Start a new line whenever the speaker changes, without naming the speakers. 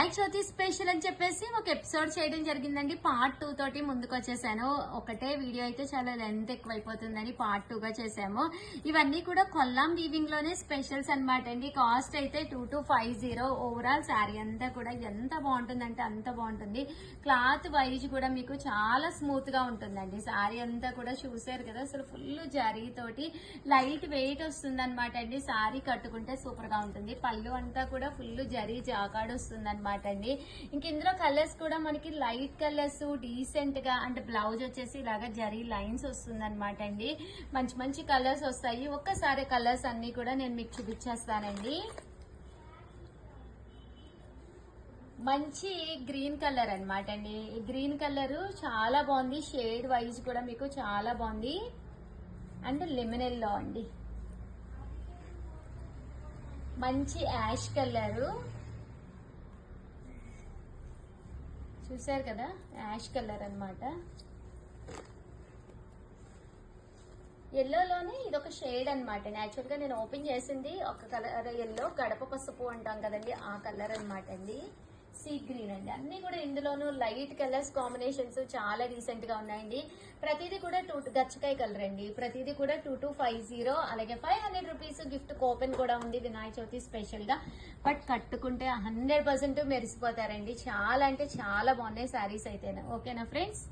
Vinayaka Chavithi special అని చెప్పేసి ఒక ఎపిసోడ్ చేయడం జరిగిందండి. పార్ట్ 2 తోటి ముందుకు వచ్చేసాను. ఒకటే వీడియో అయితే చాలా లెంత్ ఎక్కువైపోతుందని పార్ట్ 2 గా చేసాము. ఇవన్నీ కూడా కొల్లాం వీవింగ్ లోనే స్పెషల్స్ అనమాట అండి. కాస్ట్ అయితే 2250. ఓవరాల్ శారీ అంతా కూడా ఎంత బాగుంటుందంటే అంత బాగుంటుంది. క్లాత్ వైజ్ కూడా మీకు చాలా స్మూత్ గా ఉంటుందండి. శారీ అంతా కూడా చూసారు కదా, అసలు ఫుల్ జరీ తోటి లైట్ వెయిట్ వస్తుంది అనమాట అండి. శారీ కట్టుకుంటే సూపర్ గా ఉంటుంది. పళ్ళు అంతా కూడా ఫుల్ జరీ జాకాడు వస్తుంది అనమాట అండి. ఇంక ఇందులో కలర్స్ కూడా మనకి లైట్ కలర్స్ డీసెంట్ గా, అంటే బ్లౌజ్ వచ్చేసి ఇలాగా జరీ లైన్స్ వస్తుంది అనమాట అండి. మంచి మంచి కలర్స్ వస్తాయి. ఒక్కసారి కలర్స్ అన్ని కూడా నేను మీకు చూపించేస్తానండి. మంచి గ్రీన్ కలర్ అనమాట అండి. ఈ గ్రీన్ కలర్ చాలా బాగుంది. షేడ్ వైజ్ కూడా మీకు చాలా బాగుంది. అండ్ లెమన్ లో అండి మంచి యాష్ కలరు చూసారు కదా, యాష్ కలర్ అనమాట. ఎల్లోలోనే ఇదొక షేడ్ అనమాట. యాక్చువల్ గా నేను ఓపెన్ చేసింది ఒక కలర్ ఎల్లో, గడప పసుపు అంటాం కదండి, ఆ కలర్ అనమాట అండి. సీ గ్రీన్ అండి. అన్ని కూడా ఇందులోనూ లైట్ కలర్స్ కాంబినేషన్స్ చాలా డీసెంట్ గా ఉన్నాయండి. ప్రతిదీ కూడా గచ్చకాయ కలర్ అండి. ప్రతిదీ కూడా 2250. అలాగే 500 రూపీస్ గిఫ్ట్ కూపన్ కూడా ఉంది వినాయక చవితి స్పెషల్ గా. బట్ కట్టుకుంటే 100% మెరిసిపోతారండి. చాలా అంటే చాలా బాగున్నాయి శారీస్ అయితే. ఓకేనా ఫ్రెండ్స్?